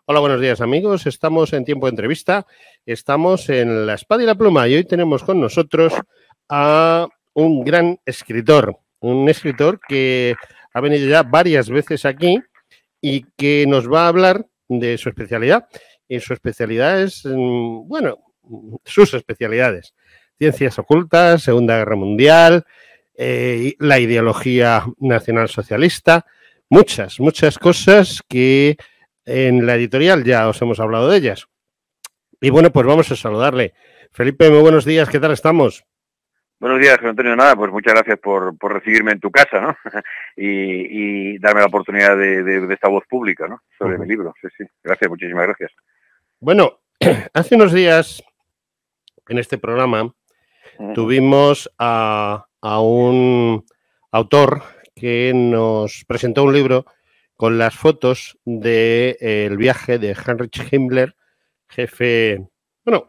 Hola, buenos días amigos. Estamos en tiempo de entrevista. Estamos en La Espada y la Pluma y hoy tenemos con nosotros a un gran escritor. Un escritor que ha venido ya varias veces aquí y que nos va a hablar de su especialidad. Y su especialidad es, bueno, sus especialidades. Ciencias ocultas, Segunda Guerra Mundial, la ideología nacionalsocialista, muchas cosas que en la editorial ya os hemos hablado de ellas. Y bueno, pues vamos a saludarle. Felipe, muy buenos días, ¿qué tal estamos? Buenos días, José Antonio. Nada, pues muchas gracias por recibirme en tu casa, ¿no? y darme la oportunidad de esta voz pública, ¿no? Sobre mi libro. Sí, sí. Gracias, muchísimas gracias. Bueno, hace unos días en este programa tuvimos a un autor que nos presentó un libro con las fotos del viaje de Heinrich Himmler, jefe, bueno,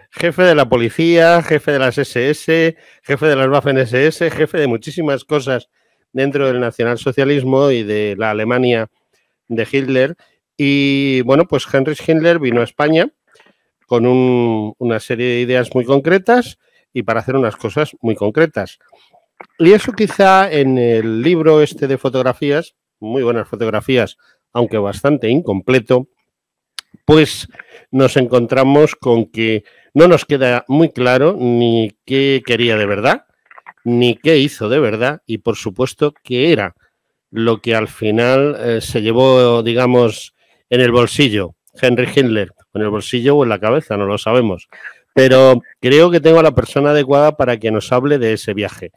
jefe de la policía, jefe de las SS, jefe de las Waffen-SS, jefe de muchísimas cosas dentro del nacionalsocialismo y de la Alemania de Hitler. Y bueno, pues Heinrich Himmler vino a España con una serie de ideas muy concretas y para hacer unas cosas muy concretas. Y eso quizá en el libro este de fotografías, muy buenas fotografías, aunque bastante incompleto, pues nos encontramos con que no nos queda muy claro ni qué quería de verdad, ni qué hizo de verdad y por supuesto qué era lo que al final se llevó, digamos, en el bolsillo, Henry Himmler, en el bolsillo o en la cabeza, no lo sabemos. Pero creo que tengo a la persona adecuada para que nos hable de ese viaje.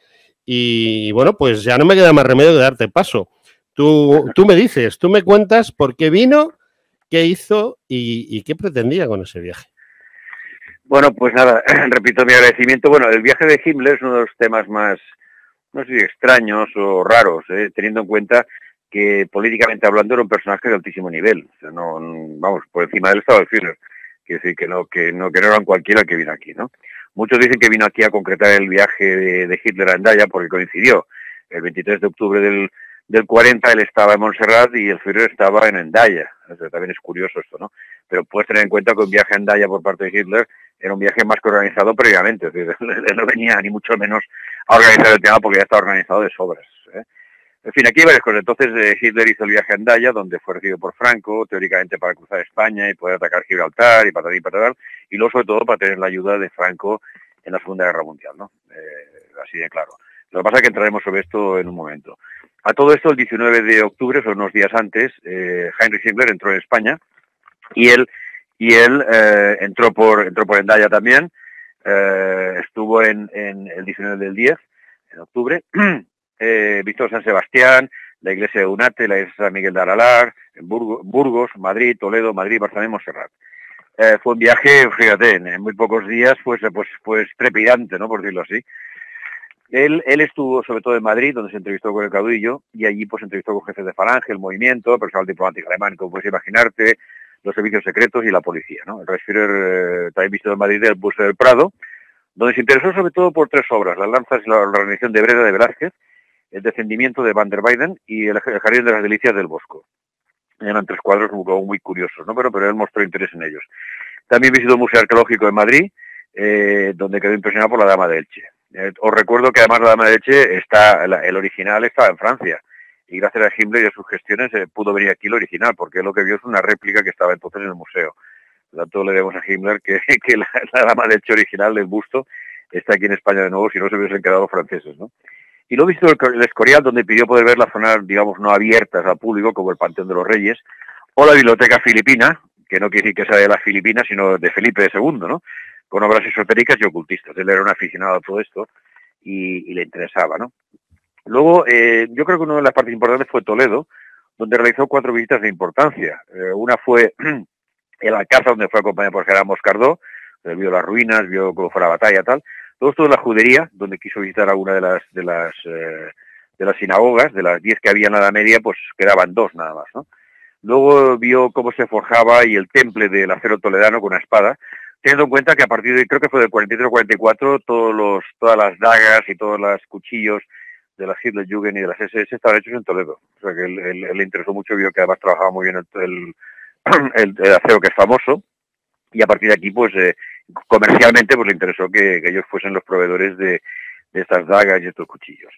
Y bueno, pues ya no me queda más remedio que darte paso. Tú me dices, tú me cuentas por qué vino, qué hizo y qué pretendía con ese viaje. Bueno, pues nada, repito mi agradecimiento. Bueno, el viaje de Himmler es uno de los temas más, no sé si extraños o raros, teniendo en cuenta que políticamente hablando era un personaje de altísimo nivel. O sea, no, vamos, por encima del estado de Führer. Quiere decir que no eran cualquiera que vino aquí, ¿no? Muchos dicen que vino aquí a concretar el viaje de Hitler a Hendaya porque coincidió. El 23 de octubre del 40 él estaba en Montserrat y el Führer estaba en Hendaya. O sea, también es curioso esto, ¿no? Pero puedes tener en cuenta que un viaje a Hendaya por parte de Hitler era un viaje más que organizado previamente. Es decir, él no venía ni mucho menos a organizar el tema porque ya estaba organizado de sobras. En fin, aquí hay varias cosas. Entonces Hitler hizo el viaje a Hendaya, donde fue recibido por Franco, teóricamente para cruzar España y poder atacar Gibraltar y patal, y luego sobre todo para tener la ayuda de Franco en la Segunda Guerra Mundial, ¿no? Así de claro. Lo que pasa es que entraremos sobre esto en un momento. A todo esto, el 19 de octubre, son unos días antes, Heinrich Himmler entró en España y él entró por Hendaya también, estuvo en el 19 del 10, en octubre, Víctor San Sebastián, la iglesia de Unate, la iglesia de San Miguel de Aralar, en Burgos, Madrid, Toledo, Madrid, Barcelona y Montserrat. Fue un viaje, fíjate, en muy pocos días, pues trepidante, ¿no? Por decirlo así. Él estuvo sobre todo en Madrid, donde se entrevistó con el caudillo, y allí pues se entrevistó con jefes de Falange, el movimiento, personal diplomático alemán, como puedes imaginarte, los servicios secretos y la policía, ¿no? El Reichsführer también visitó en Madrid el Museo del Prado, donde se interesó sobre todo por tres obras: Las lanzas y la organización de Breda de Velázquez, El descendimiento de Van der Weyden y El jardín de las delicias del Bosco. Eran tres cuadros muy curiosos, ¿no? Pero él mostró interés en ellos. También visitó el Museo Arqueológico de Madrid, donde quedó impresionado por la Dama de Elche. Os recuerdo que además la Dama de Elche, el original estaba en Francia, y gracias a Himmler y a sus gestiones pudo venir aquí el original, porque lo que vio es una réplica que estaba entonces en el museo. Por lo tanto, le debemos a Himmler que la Dama de Elche original del busto está aquí en España de nuevo, si no se hubiesen quedado los franceses, ¿no? Y luego visitó el Escorial, donde pidió poder ver las zonas, digamos, no abiertas al público, como el Panteón de los Reyes, o la Biblioteca Filipina, que no quiere decir que sea de las Filipinas, sino de Felipe II, ¿no? Con obras esotéricas y ocultistas. Él era un aficionado a todo esto y le interesaba, ¿no? Luego, yo creo que una de las partes importantes fue Toledo, donde realizó 4 visitas de importancia. Una fue el Alcázar, donde fue acompañado por Gerard Moscardó, vio las ruinas, vio cómo fue la batalla y tal. Luego estuvo en la Judería, donde quiso visitar alguna de las sinagogas. De las 10 que había en la Edad Media, pues quedaban 2 nada más, ¿no? Luego vio cómo se forjaba y el temple del acero toledano con una espada, teniendo en cuenta que a partir de, creo que fue del 43 o 44, todas las dagas y todos los cuchillos de la Hitlerjugend y de las SS estaban hechos en Toledo. O sea que él le interesó mucho, vio que además trabajaba muy bien el acero que es famoso, y a partir de aquí, pues comercialmente, pues le interesó que ellos fuesen los proveedores de estas dagas y estos cuchillos.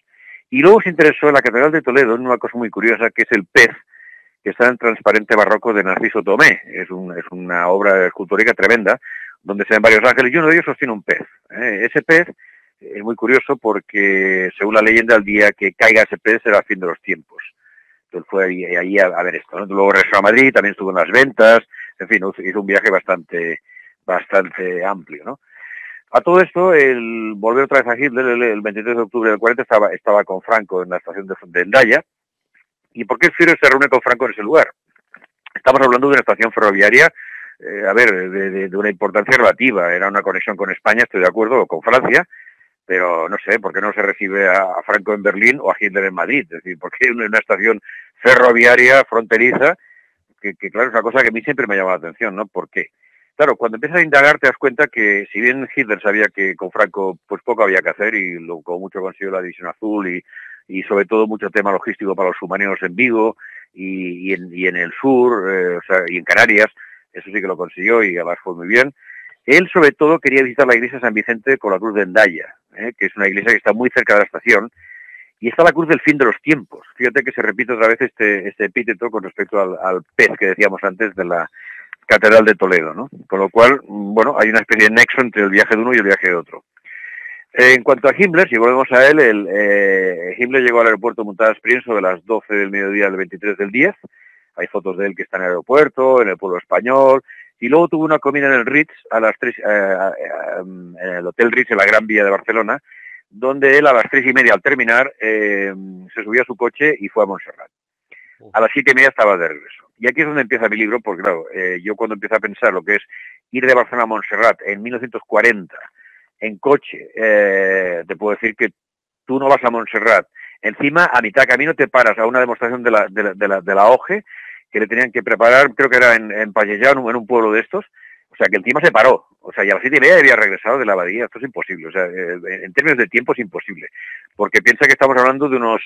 Y luego se interesó en la Catedral de Toledo en una cosa muy curiosa, que es el pez que está en transparente barroco de Narciso Tomé. Es una obra escultórica tremenda, donde se ven varios ángeles y uno de ellos sostiene un pez. Ese pez es muy curioso porque, según la leyenda, el día que caiga ese pez será el fin de los tiempos. Entonces fue ahí a ver esto, ¿no? Luego regresó a Madrid, también estuvo en las ventas, en fin, hizo un viaje bastante amplio, ¿no? A todo esto, el volver otra vez a Hitler, el 23 de octubre del 40 estaba con Franco en la estación de Hendaya. ¿Y por qué Führer se reúne con Franco en ese lugar? Estamos hablando de una estación ferroviaria, de una importancia relativa. Era una conexión con España, estoy de acuerdo, o con Francia, pero no sé, ¿por qué no se recibe a Franco en Berlín o a Hitler en Madrid? Es decir, ¿por qué una estación ferroviaria fronteriza? Que claro, es una cosa que a mí siempre me ha llamado la atención, ¿no? ¿Por qué? Claro, cuando empiezas a indagar te das cuenta que si bien Hitler sabía que con Franco pues poco había que hacer y como mucho consiguió la División Azul y sobre todo mucho tema logístico para los submarinos en Vigo y en el sur, y en Canarias, eso sí que lo consiguió y además fue muy bien. Él sobre todo quería visitar la iglesia de San Vicente con la Cruz de Hendaya, que es una iglesia que está muy cerca de la estación, y está la cruz del fin de los tiempos. Fíjate que se repite otra vez este epíteto con respecto al pez que decíamos antes de la Catedral de Toledo, ¿no? Con lo cual, bueno, hay una especie de nexo entre el viaje de uno y el viaje de otro. En cuanto a Himmler, si volvemos a él, Himmler llegó al aeropuerto Muntada Springs sobre las 12 del mediodía del 23 del 10. Hay fotos de él que está en el aeropuerto, en el pueblo español, y luego tuvo una comida en el Ritz, a las 3, en el Hotel Ritz en la Gran Vía de Barcelona, donde él a las 3:30 al terminar se subió a su coche y fue a Montserrat. A las 7:30 estaba de regreso. Y aquí es donde empieza mi libro, porque claro, yo cuando empiezo a pensar lo que es ir de Barcelona a Montserrat en 1940 en coche, te puedo decir que tú no vas a Montserrat. Encima, a mitad camino te paras a una demostración de la OGE que le tenían que preparar, creo que era en Pallejà, en un pueblo de estos. O sea, que encima se paró. O sea, y a las 7:30 había regresado de la abadía. Esto es imposible. O sea, en términos de tiempo es imposible. Porque piensa que estamos hablando de unos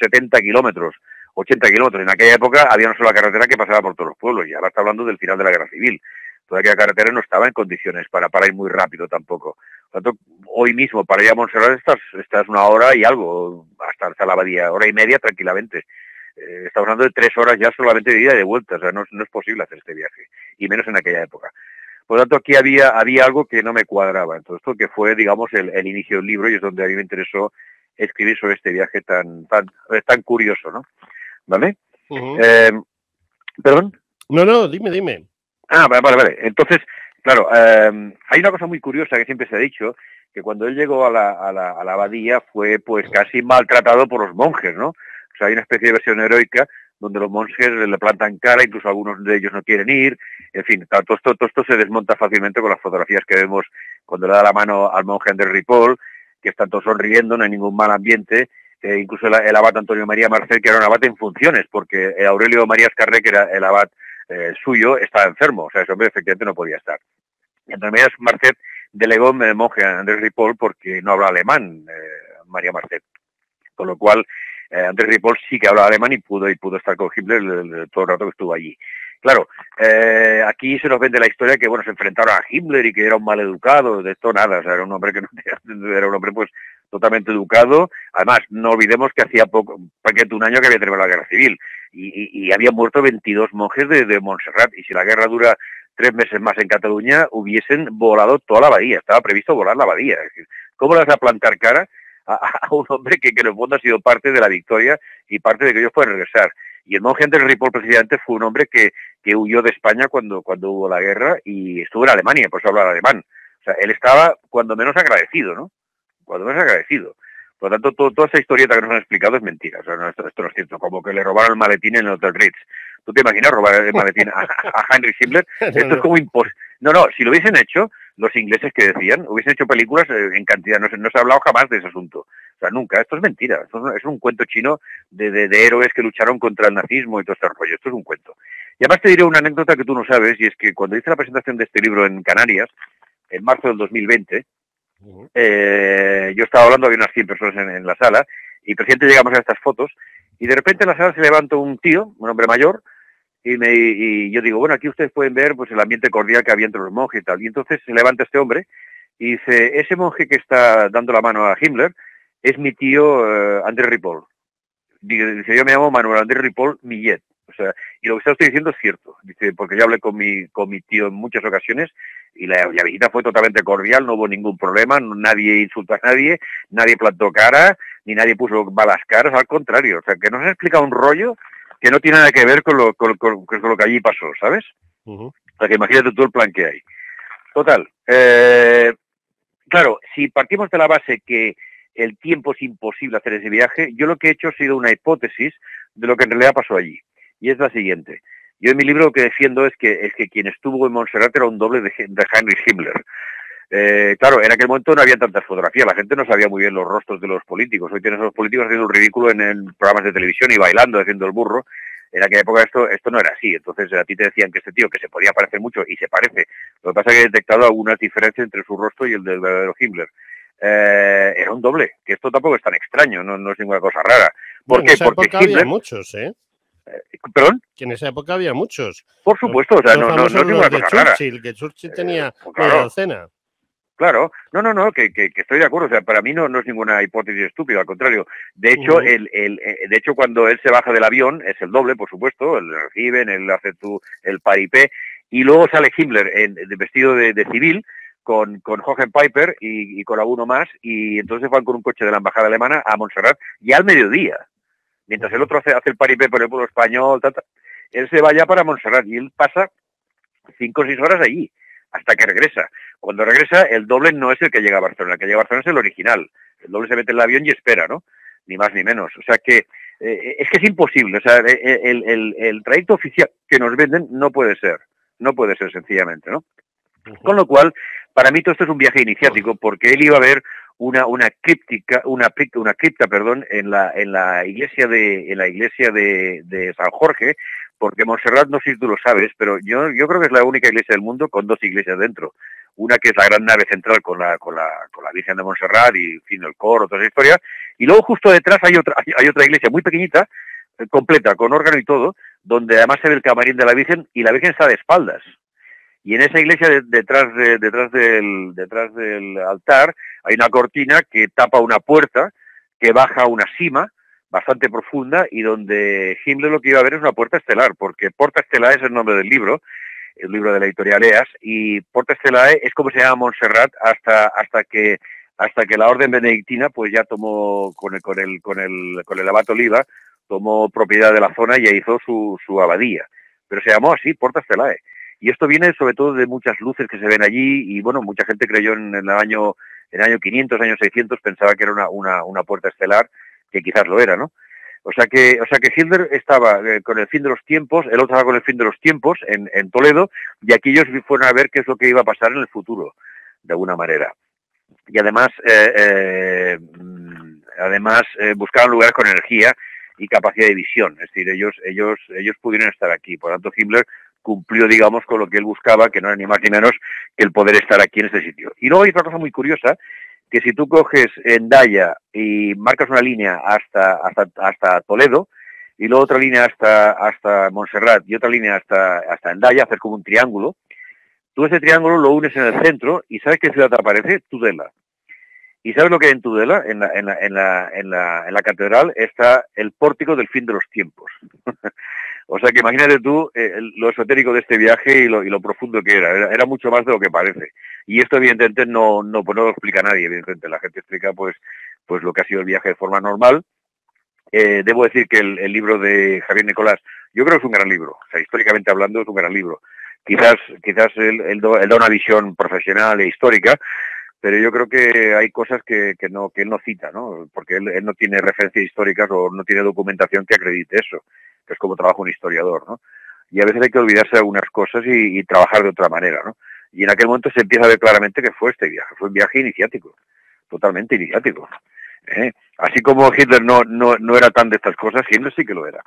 70 kilómetros, 80 kilómetros. En aquella época había una sola carretera que pasaba por todos los pueblos. Y ahora está hablando del final de la Guerra Civil. Toda aquella carretera no estaba en condiciones para ir muy rápido tampoco. Por lo tanto, hoy mismo para ir a Montserrat estás una hora y algo, hasta la abadía, hora y media tranquilamente. Estamos hablando de 3 horas ya solamente de ida y de vuelta. O sea, no es posible hacer este viaje. Y menos en aquella época. Por lo tanto, aquí había algo que no me cuadraba. Entonces, esto que fue, digamos, el inicio del libro y es donde a mí me interesó escribir sobre este viaje tan curioso, ¿no? ¿Vale? ¿Perdón? No, dime. Ah, vale. Entonces, claro, hay una cosa muy curiosa que siempre se ha dicho, que cuando él llegó a la abadía fue pues casi maltratado por los monjes, ¿no? O sea, hay una especie de versión heroica donde los monjes le plantan cara, incluso algunos de ellos no quieren ir, en fin, todo esto se desmonta fácilmente con las fotografías que vemos cuando le da la mano al monje Andrés Ripoll, que están todos sonriendo, no hay ningún mal ambiente, incluso el abad Antonio María Marcel, que era un abad en funciones, porque Aurelio María Escarré, que era el abad suyo, estaba enfermo, o sea, ese hombre efectivamente no podía estar. Y Antonio María Marcel delegó el monje Andrés Ripoll porque no habla alemán, María Marcel, con lo cual Andrés Ripoll sí que hablaba alemán y pudo estar con Himmler todo el rato que estuvo allí. Claro, aquí se nos vende la historia que, bueno, se enfrentaron a Himmler y que era un maleducado, de esto nada, o sea, era un hombre que no era un hombre, pues, totalmente educado. Además, no olvidemos que hacía prácticamente un año que había terminado la guerra civil y habían muerto 22 monjes de Montserrat, y si la guerra dura 3 meses más en Cataluña, hubiesen volado toda la abadía, estaba previsto volar la abadía. Es decir, ¿cómo le vas a plantar cara a un hombre que en el fondo ha sido parte de la victoria y parte de que ellos pueden regresar? Y el monje Andrés Ripoll precisamente fue un hombre que huyó de España cuando hubo la guerra y estuvo en Alemania, por eso hablaba alemán. O sea, él estaba cuando menos agradecido, ¿no? Cuando menos agradecido. Por lo tanto, toda esa historieta que nos han explicado es mentira. O sea, esto no es cierto. Como que le robaron el maletín en el Hotel Ritz. ¿Tú te imaginas robar el maletín a Heinrich Himmler? Esto es como imposible. No, si lo hubiesen hecho, los ingleses que decían, hubiesen hecho películas en cantidad. No se ha hablado jamás de ese asunto. O sea, nunca. Esto es mentira. Esto es un cuento chino de héroes que lucharon contra el nazismo y todo este rollo. Esto es un cuento. Y además te diré una anécdota que tú no sabes, y es que cuando hice la presentación de este libro en Canarias, en marzo del 2020, yo estaba hablando, había unas 100 personas en la sala, y presidente llegamos a estas fotos, y de repente en la sala se levanta un tío, un hombre mayor, y yo digo, bueno, aquí ustedes pueden ver pues el ambiente cordial que había entre los monjes y tal. Y entonces se levanta este hombre y dice, ese monje que está dando la mano a Himmler es mi tío André Ripoll. Dice, yo me llamo Manuel Andrés Ripoll Millet. O sea, y lo que está usted diciendo es cierto. Dice, porque yo hablé con mi tío en muchas ocasiones y la visita fue totalmente cordial, no hubo ningún problema, nadie insultó a nadie, nadie plantó cara, ni nadie puso malas caras, al contrario. O sea, que nos ha explicado un rollo que no tiene nada que ver con lo que allí pasó, ¿sabes? O sea, que imagínate tú el plan que hay. Total. Claro, si partimos de la base que el tiempo es imposible hacer ese viaje, yo lo que he hecho ha sido una hipótesis de lo que en realidad pasó allí. Y es la siguiente. Yo en mi libro lo que defiendo es que quien estuvo en Montserrat era un doble de Heinrich Himmler. Claro, en aquel momento no había tantas fotografías, la gente no sabía muy bien los rostros de los políticos. Hoy tienes a los políticos haciendo un ridículo en programas de televisión y bailando, haciendo el burro. En aquella época esto no era así. Entonces a ti te decían que este tío, que se podía parecer mucho, y se parece. Lo que pasa es que he detectado algunas diferencias entre su rostro y el del verdadero Himmler. Era un doble, que esto tampoco es tan extraño, no es ninguna cosa rara. ¿Por qué? Porque Himmler... había muchos, ¿eh? ¿Perdón? Que en esa época había muchos. Por supuesto, o sea, no es ninguna cosa rara. Que Churchill tenía media docena. Claro, no, que estoy de acuerdo, o sea, para mí no es ninguna hipótesis estúpida, al contrario. De hecho, de hecho, cuando él se baja del avión, es el doble, por supuesto, él reciben, él hace el paripé, y luego sale Himmler vestido de civil, con Hohenpeiper y con alguno más, y entonces van con un coche de la embajada alemana a Montserrat, ya al mediodía, mientras el otro hace el paripé por el pueblo español, él se va ya para Montserrat, y él pasa 5 o 6 horas allí, hasta que regresa. Cuando regresa, el doble no es el que llega a Barcelona, el que llega a Barcelona es el original. El doble se mete en el avión y espera, ¿no? Ni más ni menos. O sea que es imposible. O sea, el trayecto oficial que nos venden no puede ser sencillamente, ¿no? Con lo cual, para mí todo esto es un viaje iniciático, porque él iba a ver una cripta, en la iglesia de San Jorge, porque Montserrat, no sé si tú lo sabes, pero yo creo que es la única iglesia del mundo con 2 iglesias dentro. Una que es la gran nave central con la Virgen de Montserrat y, en fin, el coro, toda esa historia. Y luego justo detrás hay otra iglesia muy pequeñita, completa, con órgano y todo, donde además se ve el camarín de la Virgen y la Virgen está de espaldas. Y en esa iglesia, detrás del altar, hay una cortina que tapa una puerta que baja a una cima bastante profunda y donde Himmler lo que iba a ver es una puerta estelar, porque Porta Stellae es el nombre del libro, el libro de la editorial EAS, y Porta Stellae es como se llama Montserrat hasta que la orden benedictina pues ya tomó con el abad Oliva, tomó propiedad de la zona y hizo su abadía, pero se llamó así, Porta Stellae. Y esto viene sobre todo de muchas luces que se ven allí y bueno, mucha gente creyó en el año 500, año 600, pensaba que era una puerta estelar, que quizás lo era, ¿no? O sea que Hitler estaba con el fin de los tiempos, el otro estaba con el fin de los tiempos en Toledo, y aquí ellos fueron a ver qué es lo que iba a pasar en el futuro, de alguna manera. Y además buscaban lugares con energía y capacidad de visión, es decir, ellos pudieron estar aquí. Por lo tanto, Himmler cumplió, digamos, con lo que él buscaba, que no era ni más ni menos que el poder estar aquí en este sitio. Y luego hay otra cosa muy curiosa, que si tú coges Hendaya y marcas una línea hasta Toledo, y luego otra línea hasta Montserrat y otra línea hasta Hendaya, hacer como un triángulo, tú ese triángulo lo unes en el centro y ¿sabes qué ciudad te aparece? Tudela. ¿Y sabes lo que hay en Tudela? En la catedral está el pórtico del fin de los tiempos. O sea que imagínate tú lo esotérico de este viaje y lo profundo que era mucho más de lo que parece. Y esto evidentemente no lo explica nadie, evidentemente. La gente explica pues lo que ha sido el viaje de forma normal. Debo decir que el libro de Javier Nicolás, yo creo que es un gran libro. O sea, históricamente hablando es un gran libro. Quizás él da una visión profesional e histórica, pero yo creo que hay cosas que él no cita, ¿no? Porque él no tiene referencias históricas o no tiene documentación que acredite eso, que es como trabaja un historiador, ¿no? Y a veces hay que olvidarse de algunas cosas y trabajar de otra manera, ¿no? Y en aquel momento se empieza a ver claramente que fue este viaje, fue un viaje iniciático, totalmente iniciático. Así como Hitler no era tan de estas cosas, Hitler sí que lo era.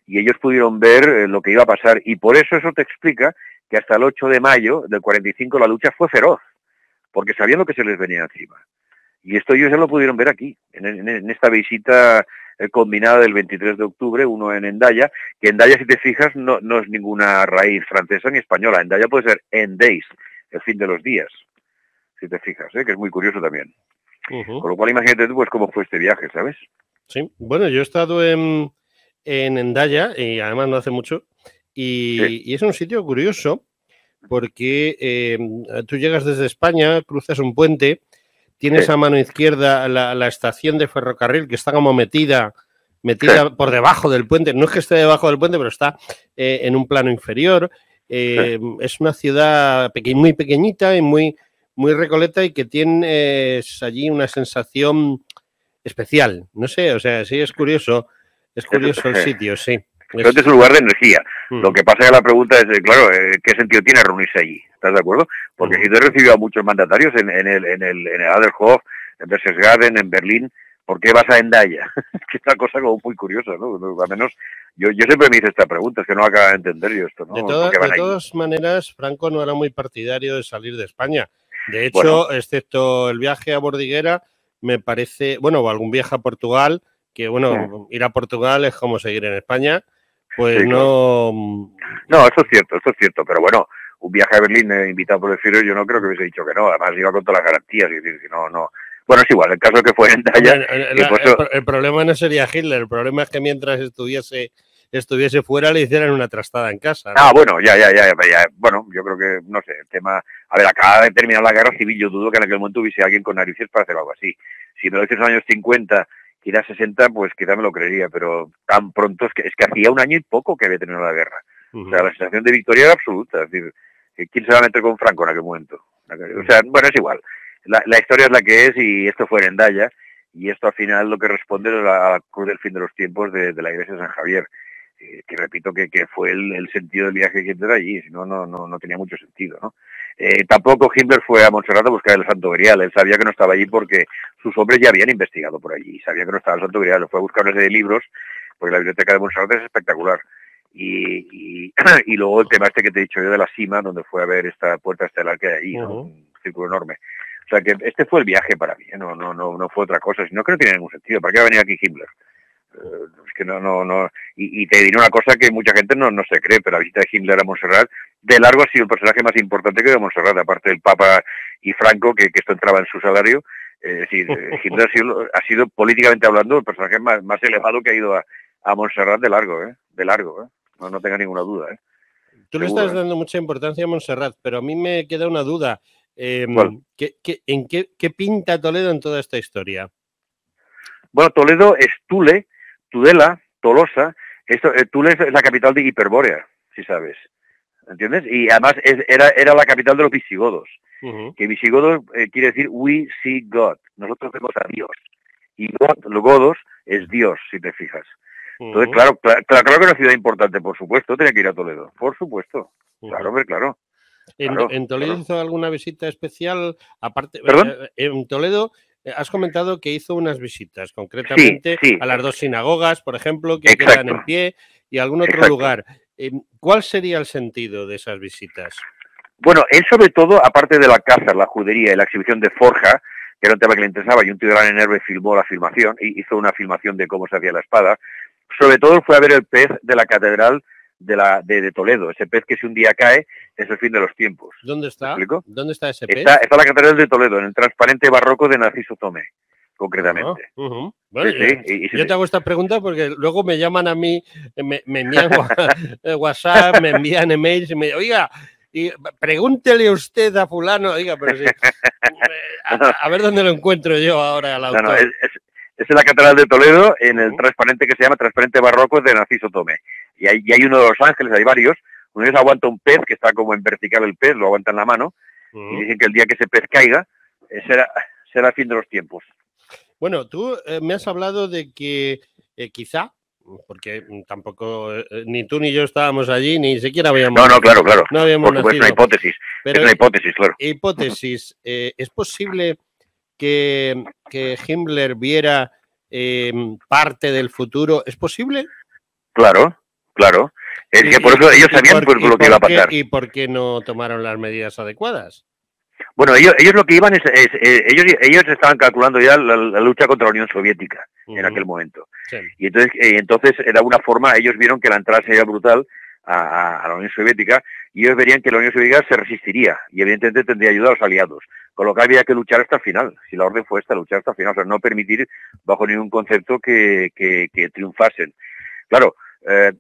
Y ellos pudieron ver lo que iba a pasar, y por eso te explica que hasta el 8 de mayo del 45 la lucha fue feroz, porque sabían lo que se les venía encima. Y esto ellos ya lo pudieron ver aquí, en esta visita combinada del 23 de octubre, uno en Hendaya, que Hendaya, si te fijas, no es ninguna raíz francesa ni española. Hendaya puede ser End Days, el fin de los días, si te fijas, que es muy curioso también. Con lo cual, imagínate tú, pues, cómo fue este viaje, ¿sabes? Sí, bueno, yo he estado en Hendaya, y además no hace mucho, y es un sitio curioso, porque tú llegas desde España, cruzas un puente, tienes a mano izquierda la estación de ferrocarril que está como metida por debajo del puente. No es que esté debajo del puente, pero está en un plano inferior. Es una ciudad muy pequeñita y muy recoleta, y que tienes allí una sensación especial. No sé, o sea, sí es curioso el sitio, sí. Es un lugar de energía. Lo que pasa es que la pregunta es, claro, ¿qué sentido tiene reunirse allí? ¿Estás de acuerdo? Porque si tú has recibido a muchos mandatarios en el Adlerhof, en Berchtesgaden, en Berlín, ¿por qué vas a Hendaya? Que es una cosa como muy curiosa, ¿no? Al menos yo siempre me hice esta pregunta, es que no acabo de entender yo esto, ¿no? De todas maneras, Franco no era muy partidario de salir de España. De hecho, excepto el viaje a Bordiguera, me parece, bueno, o algún viaje a Portugal, que bueno, ir a Portugal es como seguir en España. Pues sí, no... No, eso es cierto, pero bueno, un viaje a Berlín invitado por el Führer, yo no creo que hubiese dicho que no, además iba con todas las garantías, es decir, no... Bueno, es igual, el caso que fue en Hendaya... El problema no sería Hitler, el problema es que mientras estuviese fuera le hicieran una trastada en casa, ¿no? Bueno, ya, bueno, yo creo que, no sé, el tema... A ver, acaba de terminar la guerra civil, yo dudo que en aquel momento hubiese alguien con narices para hacer algo así. Si me lo dices en los años 50... ir a 60, pues quizá me lo creería, pero tan pronto es que hacía un año y poco que había tenido la guerra. O sea, la sensación de victoria era absoluta. Es decir, ¿quién se va a meter con Franco en aquel momento? O sea, bueno, es igual. La historia es la que es, y esto fue en Hendaya, y esto al final lo que responde a la cruz del fin de los tiempos de la iglesia de San Javier, que repito que fue el sentido del viaje que Hitler allí, si no, no tenía mucho sentido, ¿no? Tampoco Himmler fue a Montserrat a buscar el Santo Grial. Él sabía que no estaba allí porque sus hombres ya habían investigado por allí. Sabía que no estaba el Santo Grial. Fue a buscar una serie de libros, porque la biblioteca de Montserrat es espectacular. Y luego el tema este que te he dicho yo de la cima, donde fue a ver esta puerta estelar que hay ahí, ¿no? Un círculo enorme. O sea que este fue el viaje para mí, no fue otra cosa. Sino que no tiene ningún sentido. ¿Para qué va a venir aquí Himmler? Es que no. Y te diré una cosa que mucha gente no se cree, pero la visita de Himmler a Montserrat, de largo ha sido el personaje más importante que de Montserrat, aparte del Papa y Franco, que esto entraba en su salario. Es decir, Himmler ha sido políticamente hablando el personaje más elevado que ha ido a Montserrat de largo, no tenga ninguna duda. Tú le estás dando mucha importancia a Montserrat, pero a mí me queda una duda. ¿En qué pinta Toledo en toda esta historia? Bueno, Toledo es Tudela, Tolosa. Tule es la capital de Hiperbórea, si sabes. ¿Entiendes? Y además era la capital de los visigodos. Que visigodos quiere decir we see God. Nosotros vemos a Dios. Y Godos es Dios, si te fijas. Entonces, claro que es una ciudad importante, por supuesto, tenía que ir a Toledo. Por supuesto. Claro, hombre, claro. ¿En Toledo hizo alguna visita especial? Aparte, ¿Perdón? En Toledo has comentado que hizo unas visitas, concretamente sí. a las dos sinagogas, por ejemplo, que quedan en pie, y algún otro lugar. ¿Cuál sería el sentido de esas visitas? Bueno, él sobre todo, aparte de la caza, la judería y la exhibición de forja, que era un tema que le interesaba, y un tío de Gran Enerve filmó la filmación, y hizo una filmación de cómo se hacía la espada, sobre todo fue a ver el pez de la catedral de Toledo, ese pez que si un día cae es el fin de los tiempos. ¿Dónde está? ¿Me explico? ¿Dónde está ese pez? Está la catedral de Toledo, en el transparente barroco de Narciso Tomé, concretamente. Bueno, yo te hago esta pregunta porque luego me llaman a mí, me envían WhatsApp, me envían emails y me dicen, oiga, y pregúntele usted a fulano, oiga, pero sí, a ver dónde lo encuentro yo ahora al autor. No, es en la catedral de Toledo, en el transparente que se llama transparente barroco de Narciso Tomé. Y hay uno de los ángeles, hay varios. Uno de ellos aguanta un pez, que está como en vertical el pez, lo aguanta en la mano, y dicen que el día que ese pez caiga, será el fin de los tiempos. Bueno, tú me has hablado de que quizá, porque tampoco ni tú ni yo estábamos allí, ni siquiera habíamos... No, claro. No habíamos Por supuesto, nacido. Es una hipótesis, claro. Hipótesis. ¿Es posible que Himmler viera parte del futuro? ¿Es posible? Claro. Es que por eso ellos sabían por lo que iba a pasar. ¿Y por qué no tomaron las medidas adecuadas? Bueno, ellos lo que iban ellos estaban calculando ya la lucha contra la Unión Soviética en aquel momento. Sí. Y entonces era una forma, ellos vieron que la entrada sería brutal a la Unión Soviética y ellos verían que la Unión Soviética se resistiría y evidentemente tendría ayuda a los aliados. Con lo que había que luchar hasta el final, si la orden fue esta, luchar hasta el final, o sea, no permitir bajo ningún concepto que triunfasen. Claro,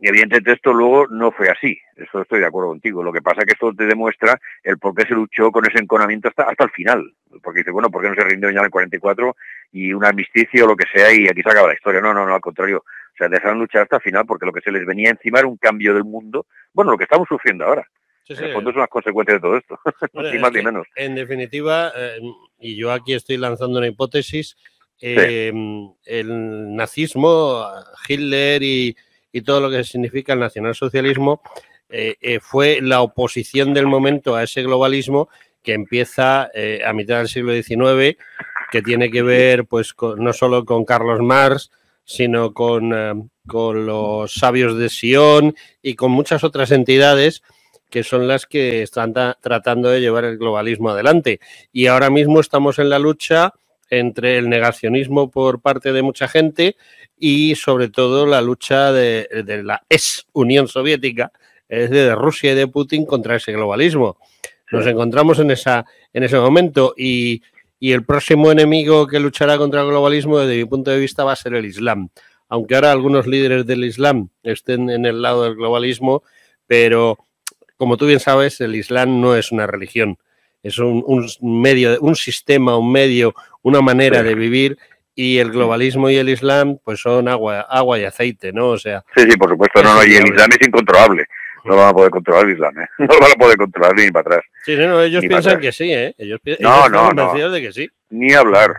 evidentemente esto luego no fue así, eso estoy de acuerdo contigo. Lo que pasa es que esto te demuestra el por qué se luchó con ese enconamiento hasta el final. Porque dice, bueno, ¿por qué no se rindió ya en el 44 y un armisticio o lo que sea y aquí se acaba la historia? No, al contrario. O sea, dejaron luchar hasta el final porque lo que se les venía encima era un cambio del mundo. Bueno, lo que estamos sufriendo ahora. Sí. En el fondo son las consecuencias de todo esto, bueno, ni más ni menos. En definitiva, y yo aquí estoy lanzando una hipótesis, el nazismo, Hitler y todo lo que significa el nacionalsocialismo fue la oposición del momento a ese globalismo que empieza a mitad del siglo XIX, que tiene que ver pues no solo con Carlos Marx, sino con los sabios de Sion y con muchas otras entidades que son las que están tratando de llevar el globalismo adelante. Y ahora mismo estamos en la lucha entre el negacionismo por parte de mucha gente y sobre todo la lucha de la ex Unión Soviética, es de Rusia y de Putin contra ese globalismo. Nos encontramos en ese momento y el próximo enemigo que luchará contra el globalismo, desde mi punto de vista, va a ser el Islam. Aunque ahora algunos líderes del Islam estén en el lado del globalismo, pero como tú bien sabes, el Islam no es una religión, es un medio, un sistema, un medio, una manera de vivir, y el globalismo y el Islam pues son agua y aceite, ¿no? O sea, sí, por supuesto, y el Islam es incontrolable. No van a poder controlar el Islam, ¿eh? No lo van a poder controlar ni para atrás. Sí, no, ellos piensan que sí, ¿eh? Ellos están convencidos de que sí. Ni hablar.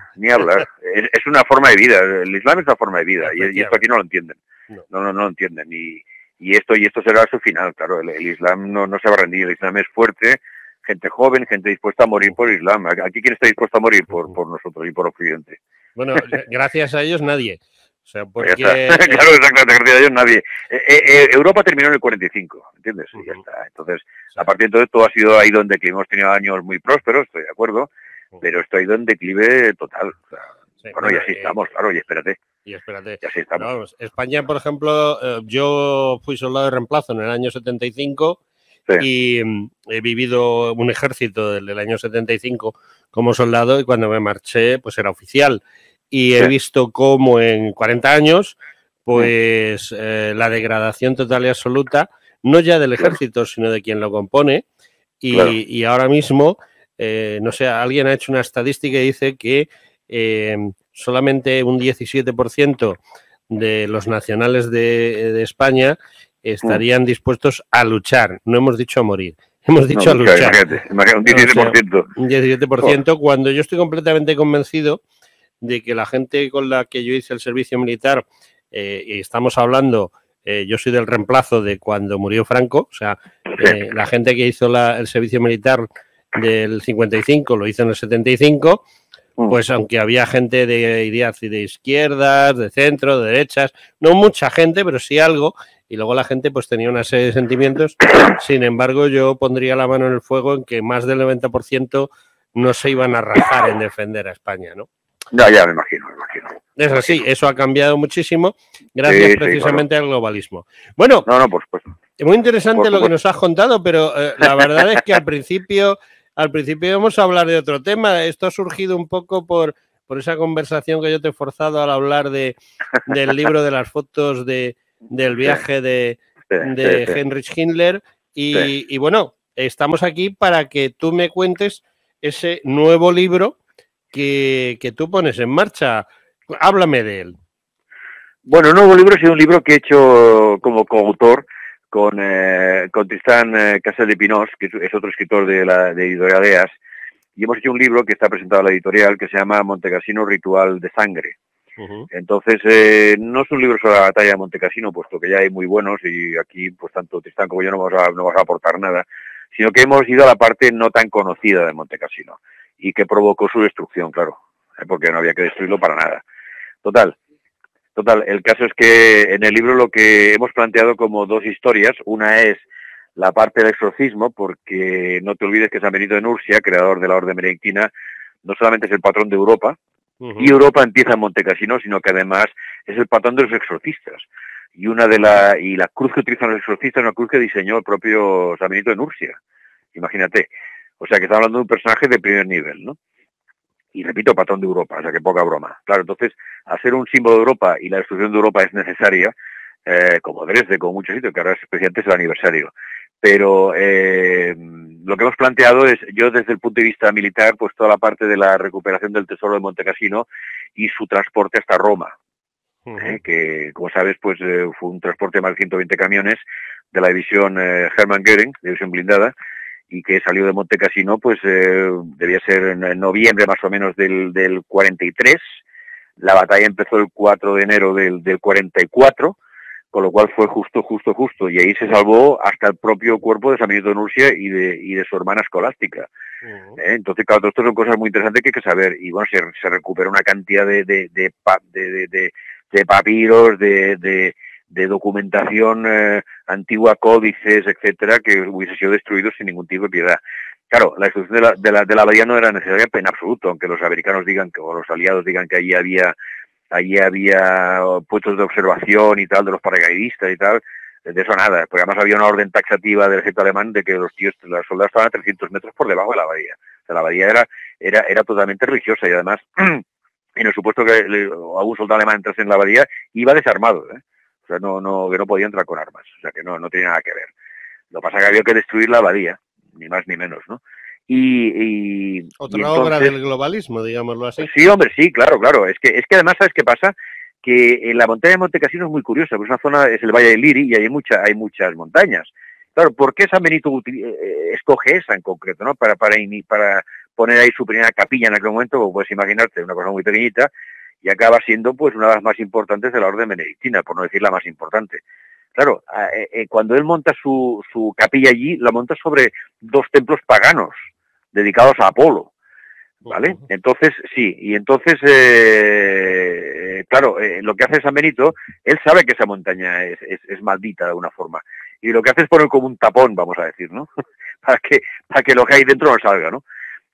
Es una forma de vida. El Islam es una forma de vida y esto aquí no lo entienden. No lo entienden. Y esto será su final, claro. El Islam no se va a rendir. El Islam es fuerte, gente joven, gente dispuesta a morir por el Islam. Aquí, ¿quién está dispuesto a morir por nosotros y por Occidente? Bueno, gracias a ellos nadie. O sea, porque... claro, exactamente, gracias a ellos nadie. Europa terminó en el 45, ¿entiendes? Y ya está. Entonces, a partir de todo esto ha ido en declive. Hemos tenido años muy prósperos, estoy de acuerdo, pero esto ha ido en declive total. O sea, bueno, y así estamos, claro, y espérate. Y espérate. Y así estamos. Vamos, España, por ejemplo, yo fui soldado de reemplazo en el año 75 y he vivido un ejército del año 75 como soldado y cuando me marché, pues era oficial. Y he visto cómo en 40 años, pues la degradación total y absoluta, no ya del ejército, sino de quien lo compone. Y ahora mismo, no sé, alguien ha hecho una estadística y dice que solamente un 17% de los nacionales de España estarían dispuestos a luchar. No hemos dicho a morir, hemos dicho a luchar. Imagínate, un 17%. O sea, un 17%, cuando yo estoy completamente convencido de que la gente con la que yo hice el servicio militar, y estamos hablando, yo soy del reemplazo de cuando murió Franco, o sea, la gente que hizo el servicio militar del 55 lo hizo en el 75, pues aunque había gente de ideas de izquierdas, de centro, de derechas, no mucha gente, pero sí algo, y luego la gente pues tenía una serie de sentimientos. Sin embargo, yo pondría la mano en el fuego en que más del 90% no se iban a rajar en defender a España, ¿no? Ya me imagino. Es así, eso ha cambiado muchísimo gracias precisamente al globalismo. Bueno, por supuesto. Es muy interesante lo que nos has contado, pero la verdad es que al principio vamos a hablar de otro tema. Esto ha surgido un poco por esa conversación que yo te he forzado al hablar del libro de las fotos del viaje de Heinrich Himmler. Y bueno, estamos aquí para que tú me cuentes ese nuevo libro que tú pones en marcha. Háblame de él. Bueno, el nuevo libro ha sido un libro que he hecho como coautor con Tristán Casadepinós, que es otro escritor de Editorial EAS, y hemos hecho un libro que está presentado a la editorial que se llama Montecassino Ritual de Sangre. Entonces, no es un libro sobre la batalla de Montecassino, puesto que ya hay muy buenos y aquí, pues tanto Tristán como yo no vamos a aportar nada, sino que hemos ido a la parte no tan conocida de Montecassino y que provocó su destrucción, claro, porque no había que destruirlo para nada. Total, el caso es que en el libro lo que hemos planteado como dos historias, una es la parte del exorcismo, porque no te olvides que San Benito de Nursia, creador de la Orden Benedictina, no solamente es el patrón de Europa, y Europa empieza en Montecassino, sino que además es el patrón de los exorcistas. Y la cruz que utilizan los exorcistas es una cruz que diseñó el propio San Benito de Nursia. Imagínate. O sea, que está hablando de un personaje de primer nivel, ¿no? Y repito, patrón de Europa, o sea, que poca broma. Claro, entonces, al ser un símbolo de Europa y la destrucción de Europa es necesaria, como Dresde, como muchos sitios, que ahora es precisamente es el aniversario. Pero lo que hemos planteado es, yo desde el punto de vista militar, pues toda la parte de la recuperación del tesoro de Montecassino y su transporte hasta Roma, que, como sabes, pues fue un transporte de más de 120 camiones de la división Hermann Göring, división blindada, y que salió de Montecassino, pues debía ser en noviembre más o menos del 43. La batalla empezó el 4 de enero del 44, con lo cual fue justo, y ahí se salvó hasta el propio cuerpo de San Benito de Nursia y de su hermana escolástica. Entonces, claro, esto son cosas muy interesantes que hay que saber, y bueno, se recupera una cantidad de papiros, de documentación antigua, códices, etcétera, que hubiese sido destruido sin ningún tipo de piedad. Claro, la destrucción de la abadía no era necesaria en absoluto, aunque los americanos digan o los aliados digan que allí había puestos de observación y tal de los paracaidistas y tal. De eso nada, porque además había una orden taxativa del ejército alemán de que los soldados estaban a 300 metros por debajo de la abadía. O sea, la abadía era totalmente religiosa, y además, en el supuesto que algún soldado alemán entrase en la abadía, iba desarmado, O sea, que no podía entrar con armas, o sea, que no tenía nada que ver. Lo que pasa es que había que destruir la abadía, ni más ni menos, ¿no? Otra entonces, obra del globalismo, digámoslo así. Sí, hombre, sí, claro. Es que además, ¿sabes qué pasa? Que en la montaña de Montecassino es muy curiosa, pues una zona es el Valle del Liri y hay muchas montañas. Claro, ¿por qué San Benito escoge esa en concreto, ¿no? Para poner ahí su primera capilla en aquel momento, como puedes imaginarte, una cosa muy pequeñita, y acaba siendo pues una de las más importantes de la Orden Benedictina, por no decir la más importante. Claro, cuando él monta su capilla allí, la monta sobre 2 templos paganos dedicados a Apolo, ¿vale? Entonces, sí, y entonces, claro, lo que hace San Benito, él sabe que esa montaña es maldita de alguna forma, y lo que hace es poner como un tapón, vamos a decir, ¿no? para que lo que hay dentro no salga, ¿no?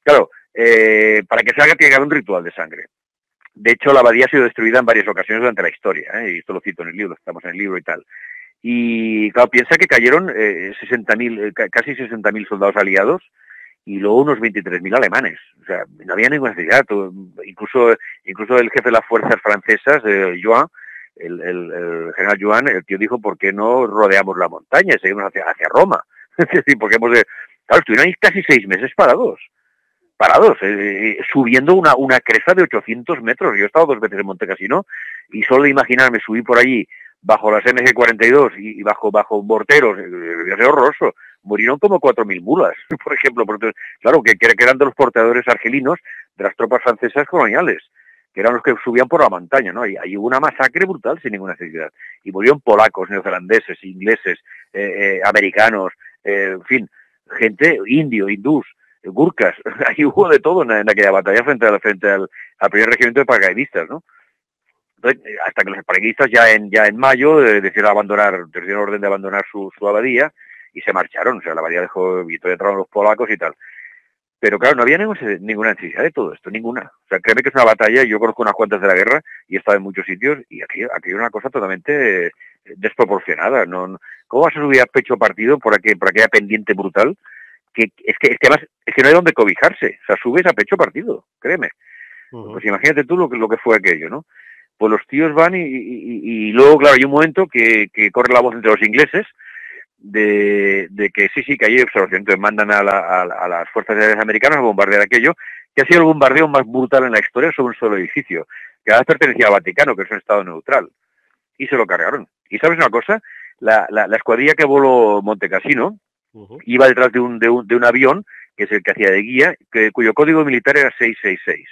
Claro, para que salga tiene que haber un ritual de sangre. De hecho, la abadía ha sido destruida en varias ocasiones durante la historia, y esto lo cito en el libro, estamos en el libro y tal. Y claro, piensa que cayeron casi 60.000 soldados aliados y luego unos 23.000 alemanes. O sea, no había ninguna necesidad. Incluso el jefe de las fuerzas francesas, Joan, el general Joan, el tío dijo, ¿por qué no rodeamos la montaña y seguimos hacia Roma? Es decir, porque claro, estuvieron ahí casi 6 meses parados, subiendo una cresta de 800 metros. Yo he estado 2 veces en Montecassino y solo de imaginarme subir por allí bajo las MG-42 y bajo morteros, debía ser horroroso. Murieron como 4.000 mulas, por ejemplo. Porque, claro, que eran de los porteadores argelinos de las tropas francesas coloniales, que eran los que subían por la montaña, ¿no? Y ahí hubo una masacre brutal sin ninguna necesidad. Y murieron polacos, neozelandeses, ingleses, americanos, en fin, gente, hindús, gurkas. Ahí hubo de todo en aquella batalla frente al primer regimiento de paracaidistas, ¿no? Entonces, hasta que los paracaidistas ya en mayo decidieron orden de abandonar su abadía y se marcharon. O sea, la abadía dejó, y todavía entraron los polacos y tal. Pero claro, no había ninguna necesidad de todo esto, ninguna. O sea, créeme que es una batalla, yo conozco unas cuantas de la guerra y he estado en muchos sitios, y aquí hay una cosa totalmente desproporcionada. ¿Cómo vas a subir a pecho partido por aquella pendiente brutal? Que además es que no hay donde cobijarse. O sea, subes a pecho partido, créeme. Pues imagínate tú lo que fue aquello, ¿no? Pues los tíos van y luego, claro, hay un momento que corre la voz entre los ingleses de que sí, que hay observación. Entonces mandan a las fuerzas aéreas americanas a bombardear aquello, que ha sido el bombardeo más brutal en la historia sobre un solo edificio, que además pertenecía al Vaticano, que es un estado neutral, y se lo cargaron. Y ¿sabes una cosa? La escuadrilla que voló Montecassino iba detrás de un avión, que es el que hacía de guía, cuyo código militar era 666.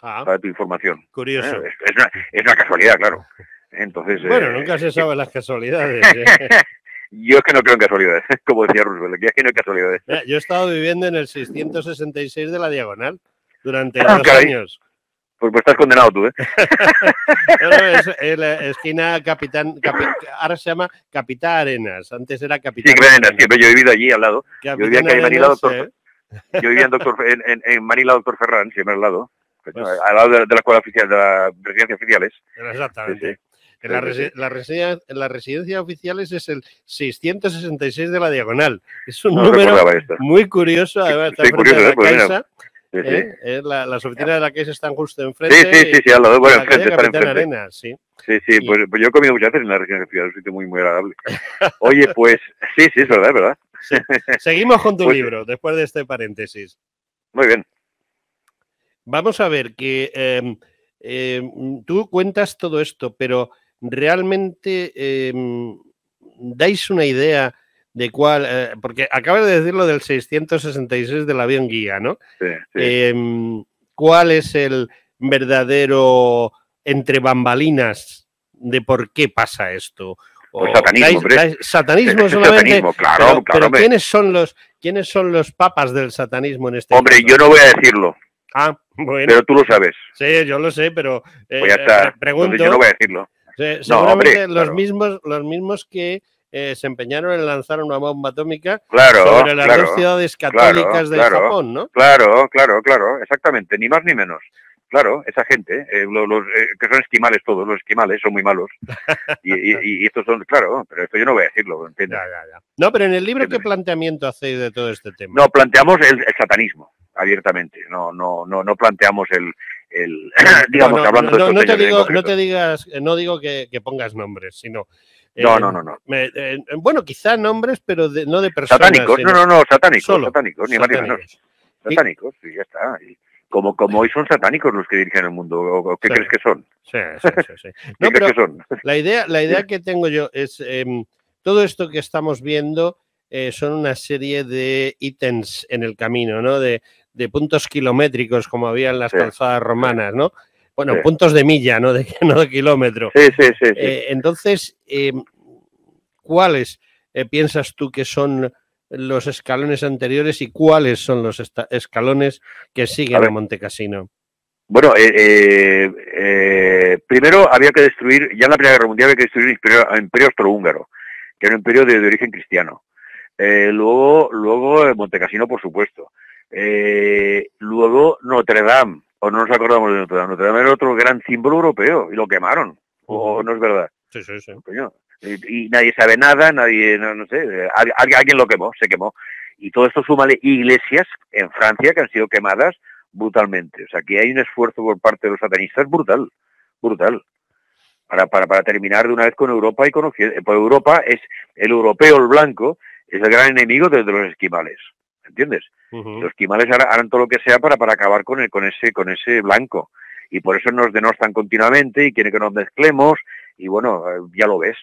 Para tu información. Curioso. Es una casualidad, claro. Entonces, bueno, nunca se sabe las casualidades. Yo es que no creo en casualidades, como decía Roosevelt, es que no hay casualidades. Yo he estado viviendo en el 666 de la Diagonal durante 2 años. Pues estás condenado tú, ¿eh? Es la esquina ahora se llama Capitán Arenas, antes era Capitán Sí, Arenas, siempre yo he vivido allí al lado. Capitán yo vivía aquí en Manila, Arenas, yo vivía en Manila, Doctor Ferran, siempre al lado. Pues, al lado de la escuela oficial, de la residencia oficiales. Exactamente. Sí. La residencia oficiales es el 666 de la Diagonal. Es un número muy curioso, además, está frente a la Caixa. Las oficinas de la Caixa están justo enfrente. Sí, al lado, bueno, enfrente están enfrente. Arenas, sí. Sí, pues yo he comido muchas veces en la residencia oficial, es un sitio muy, muy agradable. Oye, pues, sí, es verdad. Sí. Seguimos con tu libro, después de este paréntesis. Muy bien. Vamos a ver que tú cuentas todo esto, pero realmente dais una idea de cuál, porque acabas de decir lo del 666 del avión guía, ¿no? Sí. ¿Cuál es el verdadero entre bambalinas de por qué pasa esto? Pues satanismo, satanismo solamente. Satanismo, claro, pero ¿quiénes son los papas del satanismo en este Hombre, caso? Yo no voy a decirlo. Ah, bueno. Pero tú lo sabes. Sí, yo lo sé, pero pues ya está. pregunto. Entonces yo no voy a decirlo. Seguramente los mismos que se empeñaron en lanzar una bomba atómica sobre las dos ciudades católicas del Japón, ¿no? Claro, exactamente, ni más ni menos. Claro, esa gente, que son esquimales todos, los esquimales son muy malos. y estos son, claro, pero esto yo no voy a decirlo, ¿entiendes? Ya. No, pero en el libro, ¿qué planteamiento hacéis de todo este tema? No, planteamos el satanismo, abiertamente. No planteamos digamos, hablando de no digo que pongas nombres, sino... No. Bueno, quizá nombres, pero no de personas. Satánicos, satánicos, ni más ni menos. Satánicos, y ya está. Como hoy son satánicos los que dirigen el mundo, ¿o qué crees que son? Sí. No, pero la idea que tengo yo es, todo esto que estamos viendo son una serie de ítems en el camino, ¿no? De puntos kilométricos, como había en las calzadas romanas, ¿no? Bueno, puntos de milla, no de kilómetro. Sí. Entonces, ¿cuáles piensas tú que son los escalones anteriores y cuáles son los escalones que siguen a Montecassino? Bueno, primero había que destruir, ya en la Primera Guerra Mundial había que destruir el imperio austrohúngaro, que era un imperio de origen cristiano. Luego Montecassino, por supuesto. Luego Notre Dame, o no nos acordamos de Notre Dame. Notre Dame era otro gran símbolo europeo y lo quemaron, o no es verdad. Sí. Coño. Y nadie sabe nada, no sé, alguien lo quemó, se quemó. Y todo esto súmale iglesias en Francia que han sido quemadas brutalmente. O sea, que hay un esfuerzo por parte de los satanistas brutal. Para terminar de una vez con Europa y con Occidente. Porque Europa es el europeo, el blanco, es el gran enemigo de los esquimales. ¿Entiendes? Los esquimales harán todo lo que sea para acabar con ese blanco. Y por eso nos denostan continuamente y quieren que nos mezclemos. Y bueno, ya lo ves.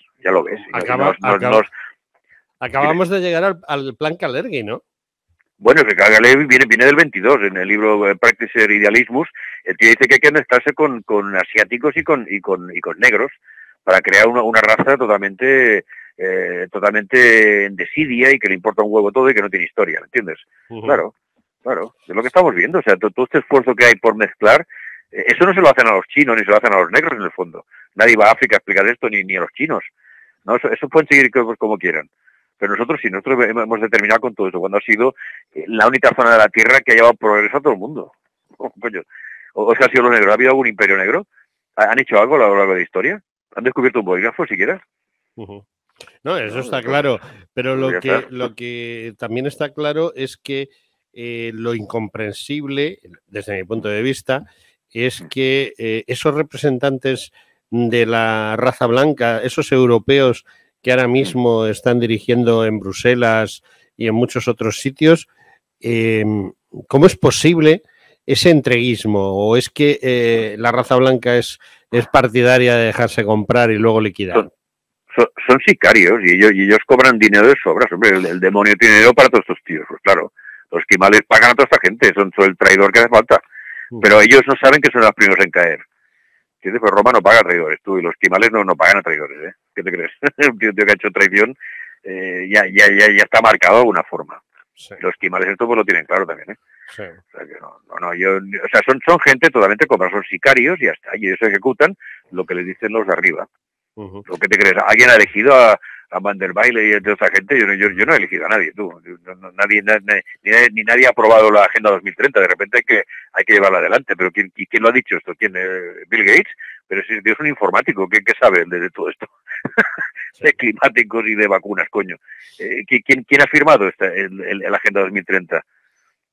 Acabamos de llegar al plan Kalergi, ¿no? Bueno, que Kalergi viene del 22, en el libro Practice Idealismus. El tío dice que hay que mezclarse con asiáticos y con negros para crear una raza totalmente en desidia y que le importa un huevo todo y que no tiene historia, ¿me entiendes? Claro, es lo que estamos viendo. O sea, todo este esfuerzo que hay por mezclar, eso no se lo hacen a los chinos ni se lo hacen a los negros en el fondo. Nadie va a África a explicar esto, ni a los chinos. No, eso pueden seguir como quieran. Pero nosotros hemos determinado con todo eso, cuando ha sido la única zona de la Tierra que ha llevado progreso a todo el mundo. Coño. ¿O es que ha sido los negros? ¿Ha habido algún imperio negro? ¿Han hecho algo a lo largo de la historia? ¿Han descubierto un bolígrafo siquiera? No, eso está claro. Pero lo que también está claro es que lo incomprensible, desde mi punto de vista, es que esos representantes de la raza blanca, esos europeos que ahora mismo están dirigiendo en Bruselas y en muchos otros sitios, ¿cómo es posible ese entreguismo? ¿O es que la raza blanca es partidaria de dejarse comprar y luego liquidar? Son sicarios y ellos cobran dinero de sobras. Hombre, el demonio tiene dinero para todos estos tíos. Pues claro, los esquimales pagan a toda esta gente, son el traidor que hace falta. Pero ellos no saben que son los primeros en caer. ¿Entiendes? Pues Roma no paga a traidores, tú, y los esquimales no pagan a traidores, ¿eh? ¿Qué te crees? Un tío que ha hecho traición ya está marcado de alguna forma. Sí. Los esquimales esto pues lo tienen claro también, ¿eh? Sí. O sea, que o sea, son gente totalmente como son sicarios y ya está. Y ellos ejecutan lo que les dicen los de arriba. ¿Lo que te crees? ¿Alguien ha elegido a Van der Baile y a toda esa gente? Yo no he elegido a nadie, tú. Ni nadie ha aprobado la Agenda 2030. De repente hay que llevarla adelante. Pero ¿quién lo ha dicho esto? ¿Quién? ¿Bill Gates? Pero si es un informático, ¿qué sabe de todo esto? De climáticos y de vacunas, coño. ¿Quién ha firmado la Agenda 2030?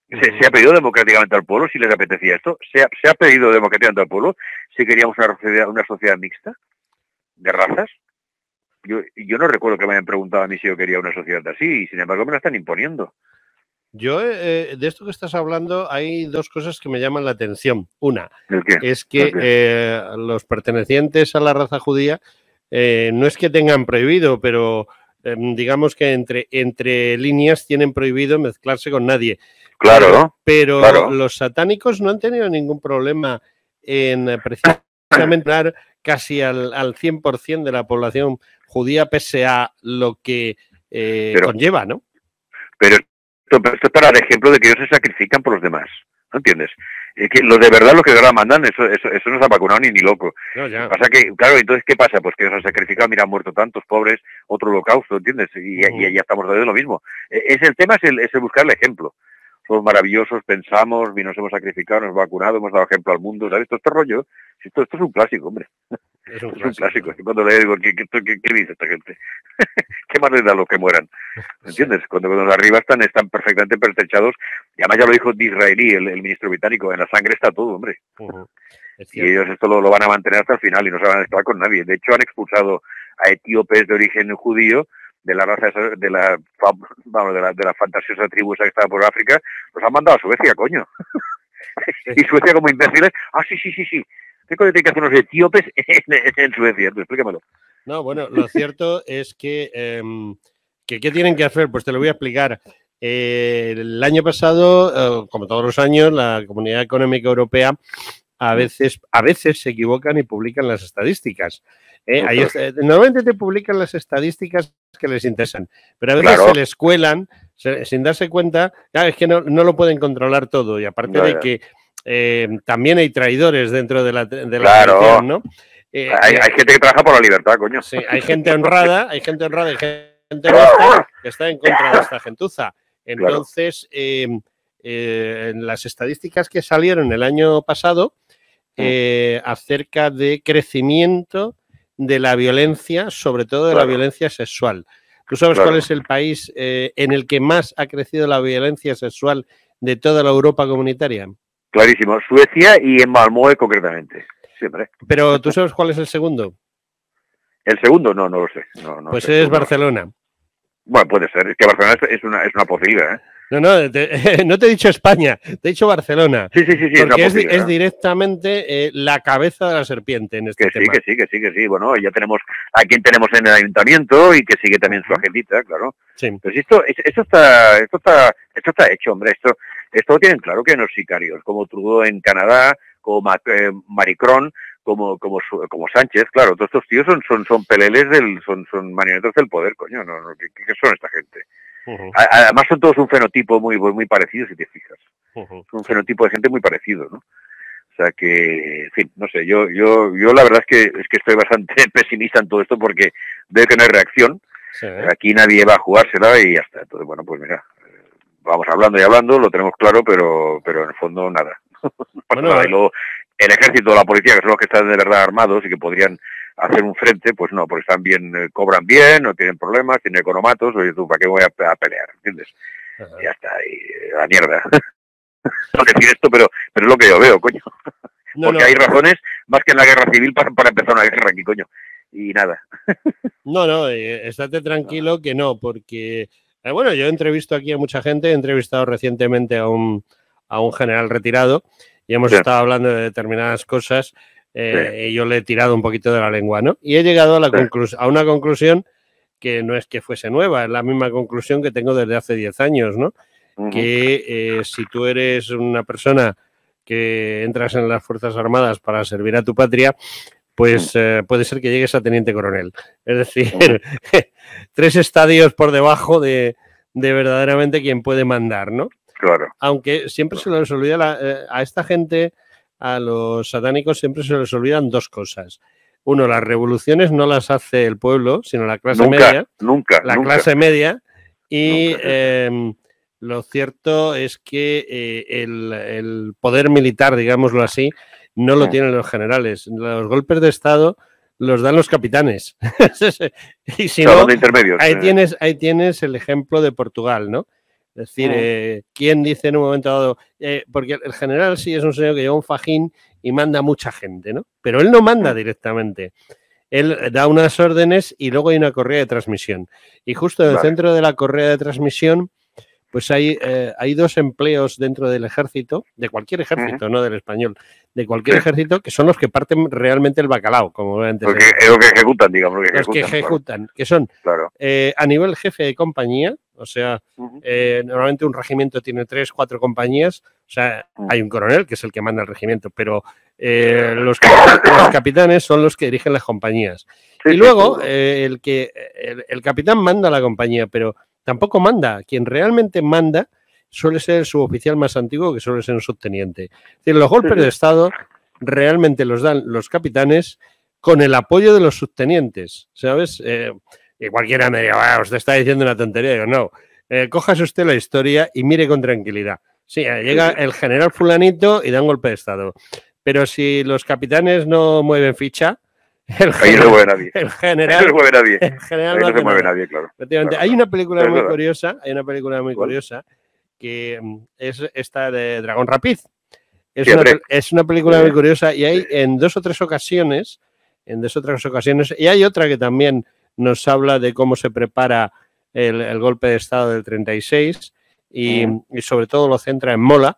¿Se ha pedido democráticamente al pueblo si les apetecía esto? ¿Se ha pedido democráticamente al pueblo si queríamos una sociedad mixta de razas? Yo no recuerdo que me hayan preguntado a mí si yo quería una sociedad así y sin embargo me la están imponiendo. Yo, de esto que estás hablando, hay dos cosas que me llaman la atención. Una, ¿El qué? es que los pertenecientes a la raza judía no es que tengan prohibido, pero digamos que entre líneas tienen prohibido mezclarse con nadie. Claro. Pero los satánicos no han tenido ningún problema en precisamente hablar casi al 100% de la población judía, pese a lo que conlleva, ¿no? Pero esto es para el ejemplo de que ellos se sacrifican por los demás, ¿no entiendes? Que los de verdad mandan, eso no se ha vacunado ni loco. No, ya. Pasa que, claro, entonces, ¿qué pasa? Pues que se han sacrificado, mira, han muerto tantos pobres, otro holocausto, ¿entiendes? Y ya estamos de lo mismo. El tema es el buscar el ejemplo. Somos maravillosos, pensamos, nos hemos sacrificado, nos hemos vacunado, hemos dado ejemplo al mundo, ¿sabes? Todo este rollo, esto es un clásico, hombre. Es un clásico. Y cuando le digo, ¿qué dice esta gente? ¿Qué más les da a los que mueran? ¿Entiendes? Sí. Cuando los de arriba están perfectamente pertrechados, y además ya lo dijo Disraeli, el ministro británico, en la sangre está todo, hombre. Y ellos esto lo van a mantener hasta el final y no se van a mezclar con nadie. De hecho, han expulsado a etíopes de origen judío de la raza de la fantasiosa tribu esa que estaba por África, los han mandado a Suecia, coño. Y Suecia como imbéciles, sí. ¿Qué coño tiene que hacer unos etíopes en Suecia? Explícamelo. No, bueno, lo cierto es que ¿qué tienen que hacer? Pues te lo voy a explicar. El año pasado, como todos los años, la Comunidad Económica Europea a veces se equivocan y publican las estadísticas. Normalmente te publican las estadísticas que les interesan, pero a veces se les cuelan sin darse cuenta. Es que no lo pueden controlar todo y aparte de que también hay traidores dentro de la tradición, ¿no? Hay gente que trabaja por la libertad, coño. Sí, hay gente honrada y gente honesta que está en contra de esta gentuza. Entonces, en las estadísticas que salieron el año pasado acerca de crecimiento de la violencia, sobre todo de la violencia sexual. ¿Tú sabes cuál es el país en el que más ha crecido la violencia sexual de toda la Europa comunitaria? Clarísimo, Suecia y en Malmö concretamente, siempre. Pero ¿tú sabes cuál es el segundo? El segundo no lo sé. No pues sé, es Barcelona. Bueno, puede ser, es que Barcelona es una posibilidad, ¿eh? No te he dicho España, te he dicho Barcelona. Sí, porque es directamente la cabeza de la serpiente en este tema. Que sí. Bueno, ya tenemos a quien tenemos en el ayuntamiento y que sigue también su agendita, claro. Sí. Pero si esto está hecho, hombre. Esto lo tienen claro que no es sicarios, como Trudeau en Canadá, como Maricrón, como Sánchez, claro. Todos estos tíos son peleles son marionetas del poder, coño. ¿Qué son esta gente? Además son todos un fenotipo muy parecido, si te fijas. Es un fenotipo de gente muy parecido, ¿no? O sea que, en fin, no sé, yo la verdad es que estoy bastante pesimista en todo esto porque veo que no hay reacción. Sí. Aquí nadie va a jugársela y ya está. Entonces, bueno, pues mira, vamos hablando y hablando, lo tenemos claro, pero en el fondo nada. Nada. Y luego el ejército, la policía, que son los que están de verdad armados y que podrían hacer un frente, pues no, porque están bien, cobran bien, no tienen problemas, tienen economatos, oye tú, ¿para qué voy a pelear? ¿Entiendes? Ya está, y la mierda. No decir esto, pero es lo que yo veo, coño. Porque hay razones más que en la guerra civil para empezar una guerra aquí, coño. Y nada. Estate tranquilo que no, porque bueno, yo he entrevistado aquí a mucha gente, he entrevistado recientemente a un general retirado y hemos estado hablando de determinadas cosas. Y yo le he tirado un poquito de la lengua, ¿no? Y he llegado a una conclusión que no es que fuese nueva, es la misma conclusión que tengo desde hace 10 años, ¿no? Que si tú eres una persona que entras en las Fuerzas Armadas para servir a tu patria, pues puede ser que llegues a teniente coronel. Es decir, 3 estadios por debajo de verdaderamente quien puede mandar, ¿no? aunque siempre se les olvida a esta gente, a los satánicos, siempre se les olvidan dos cosas. Uno, las revoluciones no las hace el pueblo, sino la clase media. Clase media. Y lo cierto es que el poder militar, digámoslo así, no lo tienen los generales. Los golpes de Estado los dan los capitanes. Y si no, ahí tienes el ejemplo de Portugal, ¿no? Es decir, ¿quién dice en un momento dado? Porque el general sí es un señor que lleva un fajín y manda a mucha gente, ¿no? Pero él no manda directamente. Él da unas órdenes y luego hay una correa de transmisión. Y justo en el centro de la correa de transmisión, pues hay dos empleos dentro del ejército, de cualquier ejército, no del español, de cualquier ejército, que son los que parten realmente el bacalao, como antes. Lo que ejecutan, digamos. Los que ejecutan, que son a nivel jefe de compañía, o sea, normalmente un regimiento tiene 3, 4 compañías, o sea, hay un coronel que es el que manda el regimiento, pero los capitanes son los que dirigen las compañías. Y luego el capitán manda a la compañía, pero tampoco manda. Quien realmente manda suele ser el suboficial más antiguo, que suele ser un subteniente. Es decir, los golpes de Estado realmente los dan los capitanes con el apoyo de los subtenientes, ¿sabes? Y cualquiera me diga, usted está diciendo una tontería. Digo, no, cójase usted la historia y mire con tranquilidad. Sí, llega el general fulanito y da un golpe de Estado. Pero si los capitanes no mueven ficha, el general no se mueve nadie, claro. Efectivamente, hay una película muy curiosa, curiosa, que es esta de Dragón Rapiz. Es una película muy curiosa y hay en dos o tres ocasiones, y hay otra que también nos habla de cómo se prepara el golpe de Estado del 36 y sobre todo lo centra en Mola.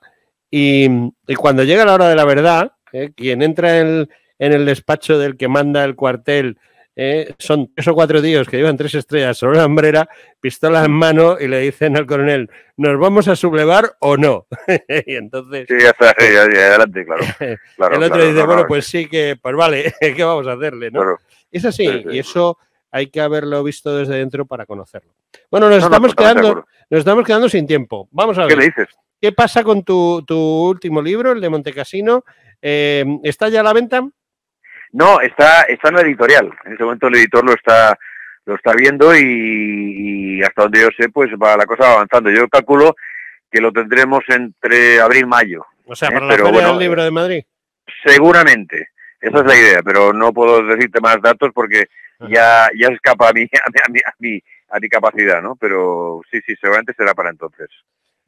Y cuando llega la hora de la verdad, quien entra en el despacho del que manda el cuartel, son 3 o 4 tíos que llevan 3 estrellas sobre la hombrera, pistola en mano, y le dicen al coronel, ¿nos vamos a sublevar o no? Y entonces... Sí, ya está, adelante, claro. El otro dice, bueno, pues sí que, pues vale, ¿qué vamos a hacerle? ¿No? Claro. Es así, y eso hay que haberlo visto desde dentro para conocerlo. Bueno, nos estamos quedando sin tiempo. Vamos a ver. ¿Qué me dices? ¿Qué pasa con tu último libro, el de Montecasino? ¿Está ya a la venta? No, está en la editorial. En ese momento el editor lo está viendo y hasta donde yo sé, pues la cosa va avanzando. Yo calculo que lo tendremos entre abril y mayo. O sea, para la Feria del Libro de Madrid. Seguramente. Esa es la idea, pero no puedo decirte más datos porque ya escapa a mi capacidad, ¿no? Pero sí, seguramente será para entonces.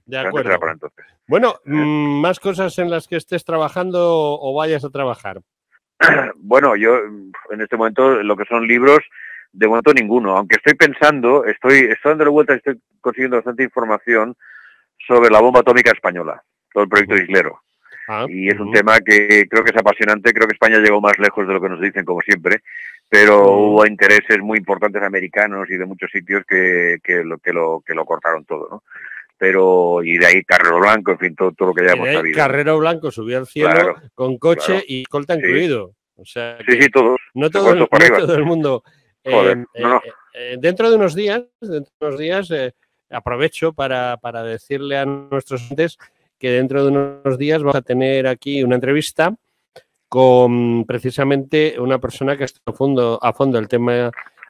De acuerdo. Bueno, ¿más cosas en las que estés trabajando o vayas a trabajar? Bueno, yo en este momento lo que son libros, de momento ninguno, aunque estoy pensando, estoy dándole vuelta y estoy consiguiendo bastante información sobre la bomba atómica española, todo el proyecto Islero. Y es un tema que creo que es apasionante. Creo que España llegó más lejos de lo que nos dicen, como siempre, pero hubo intereses muy importantes americanos y de muchos sitios que lo cortaron todo, ¿no? Pero, y de ahí Carrero Blanco, en fin, todo lo que ya hemos sabido. Carrero Blanco subió al cielo con coche y escolta incluido. O sea, sí, todos. No todo el mundo. Joder, dentro de unos días, aprovecho para decirle a nuestros oyentes que dentro de unos días vamos a tener aquí una entrevista con precisamente una persona que está a fondo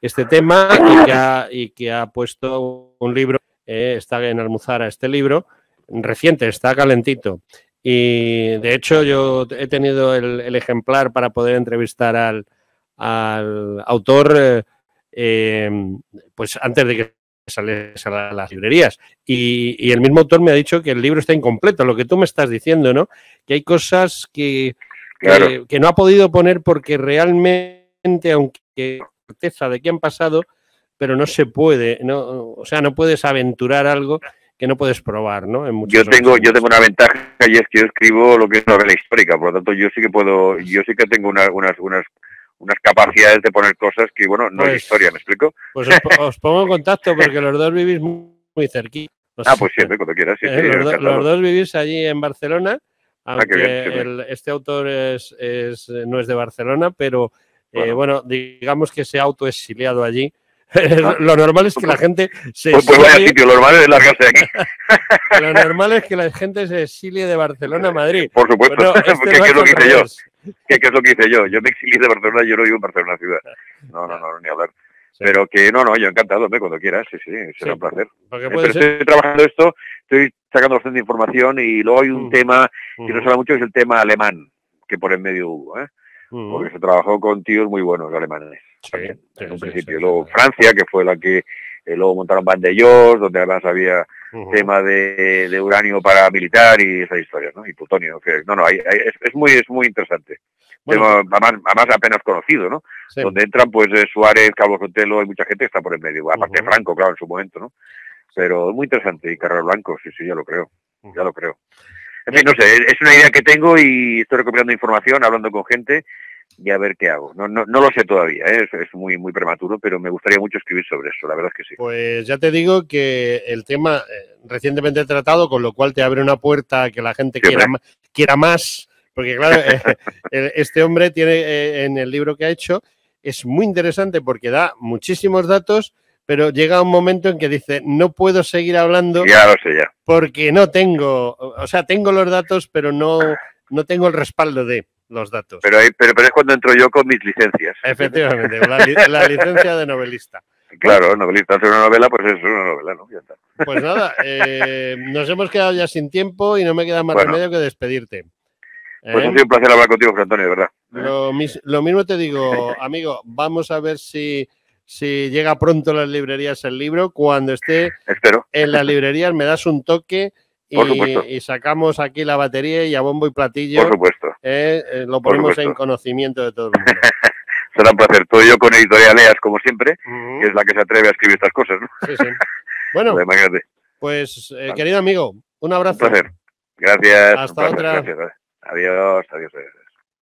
este tema y que ha puesto un libro. Está en Almuzara este libro, reciente, está calentito. Y de hecho yo he tenido el ejemplar para poder entrevistar al autor pues antes de que saliese a las librerías. Y el mismo autor me ha dicho que el libro está incompleto, lo que tú me estás diciendo, ¿no? Que hay cosas que no ha podido poner porque realmente, aunque certeza de qué han pasado, pero no se puede, ¿no? O sea, no puedes aventurar algo que no puedes probar, ¿no? Yo tengo una ventaja y es que yo escribo lo que es novela histórica, por lo tanto yo sí que tengo unas capacidades de poner cosas que, bueno, no es historia, ¿me explico? Pues os pongo en contacto porque los dos vivís muy cerquita. Pues siempre, cuando quieras. Sí, los dos vivís allí en Barcelona, aunque este autor no es de Barcelona, pero bueno, digamos que se autoexiliado allí Lo normal es que la gente se pues vaya sitio, lo normal es largarse de aquí. Lo normal es que la gente se exilie de Barcelona a Madrid. Por supuesto, Bueno, ¿qué es lo que hice yo? ¿Qué es lo que hice yo? Yo me exilié de Barcelona, yo no vivo en Barcelona ciudad. No, ni hablar. Sí. Pero que no, yo encantado, cuando quieras, sí, será un placer. Pero estoy trabajando esto, estoy sacando bastante información y luego hay un tema que no se habla mucho, es el tema alemán, que por en medio hubo, porque se trabajó con tíos muy buenos alemanes. En un principio. Luego Francia, que fue la que luego montaron Vandellós, donde además había tema de uranio paramilitar y esa historia, ¿no? Y plutonio. Que, es muy interesante. Bueno, además apenas conocido, ¿no? Sí. Donde entran pues Suárez, Calvo Sotelo, hay mucha gente que está por el medio. Aparte Franco, claro, en su momento, ¿no? Pero es muy interesante. Y Carrero Blanco, sí, ya lo creo. Ya lo creo. En fin, no sé, es una idea que tengo y estoy recopilando información, hablando con gente y a ver qué hago. No lo sé todavía, es muy prematuro, pero me gustaría mucho escribir sobre eso, la verdad es que sí. Pues ya te digo que el tema recientemente tratado, con lo cual te abre una puerta a que la gente quiera más, porque claro, este hombre tiene en el libro que ha hecho, es muy interesante porque da muchísimos datos, pero llega un momento en que dice, no puedo seguir hablando. Ya lo sé, ya. Porque no tengo, o sea, tengo los datos, pero no tengo el respaldo de los datos. Pero es cuando entro yo con mis licencias. Efectivamente, la licencia de novelista. Claro, novelista hace una novela, pues es una novela, ¿no? Ya está. Pues nada, nos hemos quedado ya sin tiempo y no me queda más remedio que despedirte. Pues ha sido un placer hablar contigo, José Antonio, de verdad. Lo mismo te digo, amigo, vamos a ver si llega pronto a las librerías el libro. Cuando esté en las librerías me das un toque y sacamos aquí la batería y a bombo y platillo. Por supuesto. Lo ponemos en conocimiento de todo el mundo. Será un placer. Tú y yo con Editorialeas, como siempre, que es la que se atreve a escribir estas cosas, ¿no? Sí. Bueno, pues querido amigo, un abrazo. Un placer. Gracias. Hasta otra. Gracias. Adiós.